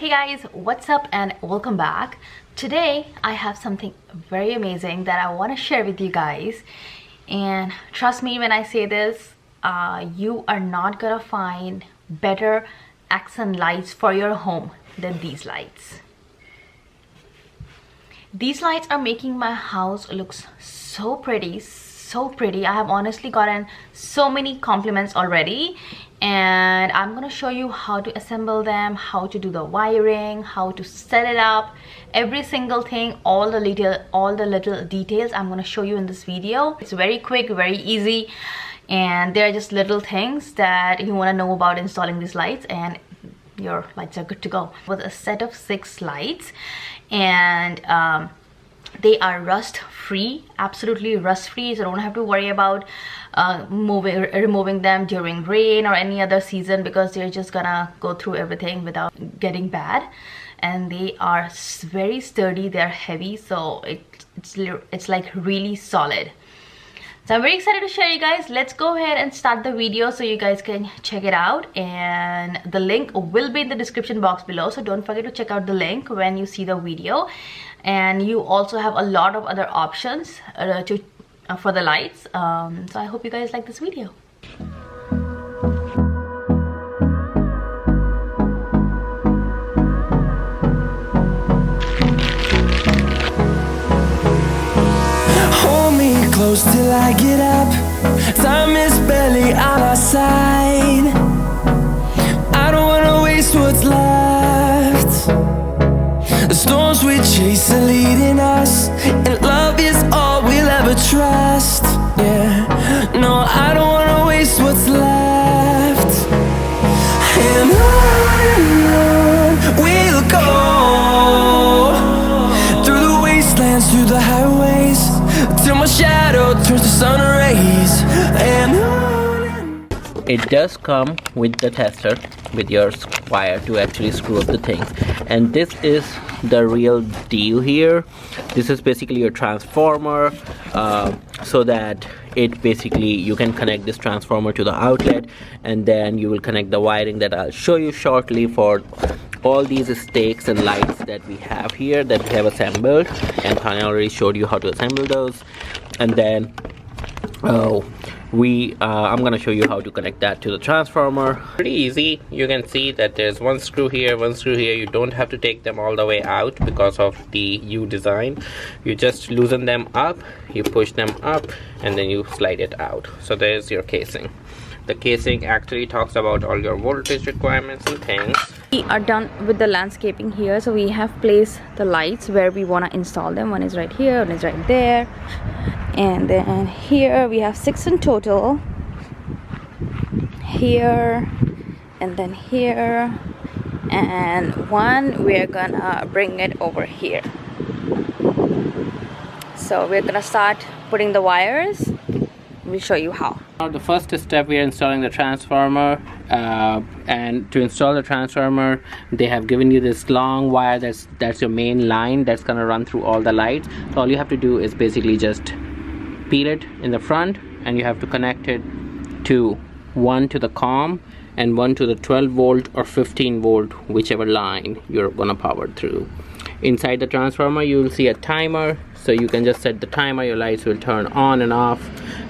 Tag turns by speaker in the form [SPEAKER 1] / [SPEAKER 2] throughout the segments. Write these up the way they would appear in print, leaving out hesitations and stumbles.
[SPEAKER 1] Hey guys, what's up and welcome back. Today I have something very amazing that I want to share with you guys, and trust me when I say this, you are not gonna find better accent lights for your home than these lights. These lights are making my house looks so pretty, so pretty. I have honestly gotten so many compliments already, and I'm gonna show you how to assemble them, how to do the wiring, how to set it up, every single thing, all the little details I'm gonna show you in this video. It's very quick, very easy, and they're just little things that you want to know about installing these lights, and your lights are good to go. With a set of 6 lights, and they are rust free, absolutely rust free, so don't have to worry about removing them during rain or any other season, because they're just gonna go through everything without getting bad. And they are very sturdy, they're heavy, so it's like really solid. So I'm very excited to share you guys. Let's go ahead and start the video so you guys can check it out, and the link will be in the description box below, so don't forget to check out the link when you see the video. And you also have a lot of other options for the lights, so I hope you guys like this video.
[SPEAKER 2] Close till I get up. Time is barely on our side. I don't wanna waste what's left. The storms we chase are leading us, and love is all we'll ever trust. Yeah, no, I don't wanna waste what's left. And on we'll go, through the wastelands, through the highways, till my shadow turns to sun rays. And
[SPEAKER 3] it does come with the tester, with your wire to actually screw up the things, and this is the real deal here. This is basically your transformer, so that it basically, you can connect this transformer to the outlet, and then you will connect the wiring that I'll show you shortly for all these stakes and lights that we have here, that we have assembled, and Tanya already showed you how to assemble those. And then I'm gonna show you how to connect that to the transformer. Pretty easy. You can see that there's one screw here, one screw here. You don't have to take them all the way out because of the U design. You just loosen them up, you push them up, and then you slide it out. So there's your casing. The casing actually talks about all your voltage requirements and things.
[SPEAKER 1] We are done with the landscaping here, so we have placed the lights where we want to install them. One is right here, one is right there, and then here we have 6 in total. Here, and then here, and one we're gonna bring it over here. So we're gonna start putting the wires. We'll show you how.
[SPEAKER 3] The first step, we are installing the transformer, and to install the transformer they have given you this long wire that's your main line that's gonna run through all the lights. So all you have to do is basically just peel it in the front, and you have to connect it to one to the COM and one to the 12 volt or 15 volt, whichever line you're gonna power through. Inside the transformer you will see a timer, so you can just set the timer. Your lights will turn on and off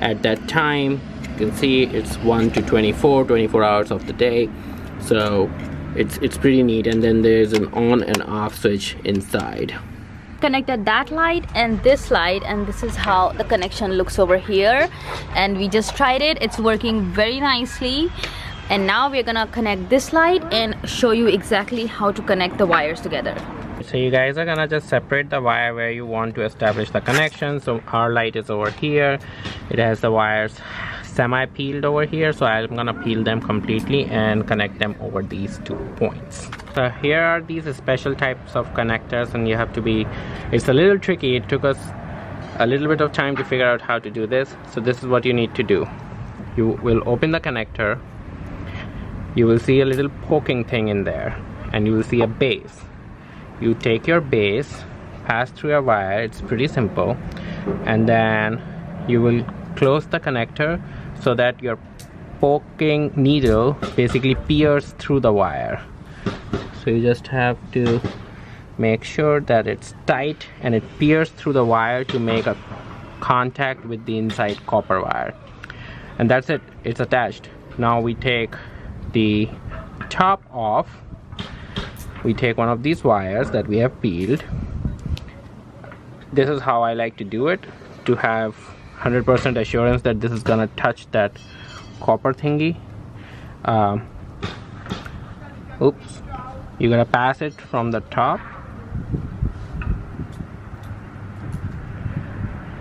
[SPEAKER 3] at that time. You can see it's 1 to 24 hours of the day, so it's pretty neat. And then there's an on and off switch inside.
[SPEAKER 1] Connected that light and this light, and this is how the connection looks over here. And we just tried it, it's working very nicely. And now we're gonna connect this light and show you exactly how to connect the wires together.
[SPEAKER 3] So you guys are gonna just separate the wire where you want to establish the connection. So our light is over here, it has the wires semi peeled over here, so I'm gonna peel them completely and connect them over these 2 points. So here are these special types of connectors, and you have to be, it's a little tricky. It took us a little bit of time to figure out how to do this. So this is what you need to do. You will open the connector, you will see a little poking thing in there, and you will see a base. You take your base, pass through your wire, it's pretty simple, and then you will close the connector so that your poking needle basically pierces through the wire. So you just have to make sure that it's tight and it pierces through the wire to make a contact with the inside copper wire, and that's it, it's attached. Now we take the top off. We take one of these wires that we have peeled. This is how I like to do it, to have 100% assurance that this is gonna touch that copper thingy. Oops, you're gonna pass it from the top.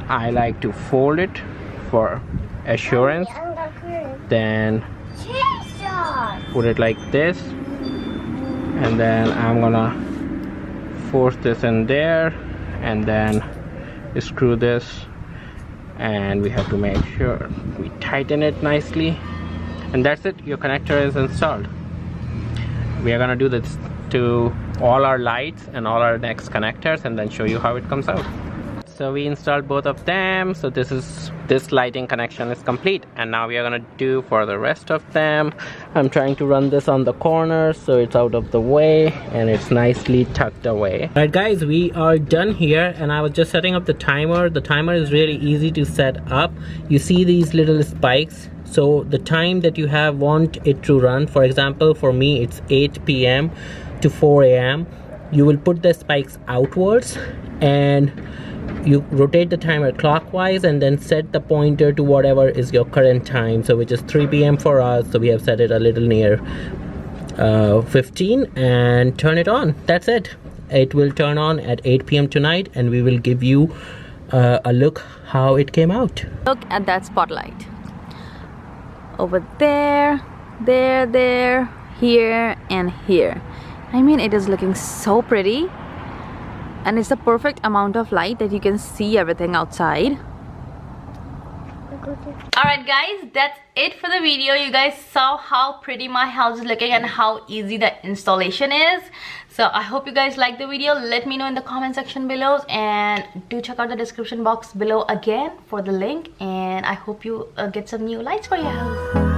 [SPEAKER 3] I like to fold it for assurance, then put it like this, and then I'm gonna force this in there, and then screw this, and we have to make sure we tighten it nicely, and that's it, your connector is installed. We are gonna do this to all our lights and all our next connectors and then show you how it comes out. So we installed both of them, so this lighting connection is complete, and now we are gonna do for the rest of them. I'm trying to run this on the corner so it's out of the way and it's nicely tucked away. Alright guys, we are done here, and I was just setting up the timer. The timer is really easy to set up. You see these little spikes, so the time that you want it to run, for example for me it's 8 p.m. to 4 a.m. You will put the spikes outwards and you rotate the timer clockwise and then set the pointer to whatever is your current time, so which is 3 p.m. for us, so we have set it a little near 15, and turn it on. That's it. It will turn on at 8 p.m. tonight, and we will give you a look how it came out.
[SPEAKER 1] Look at that spotlight over there, there, here and here. I mean, it is looking so pretty, and it's the perfect amount of light that you can see everything outside. Alright guys, that's it for the video. You guys saw how pretty my house is looking and how easy the installation is. So I hope you guys liked the video. Let me know in the comment section below, and do check out the description box below again for the link, and I hope you get some new lights for your house.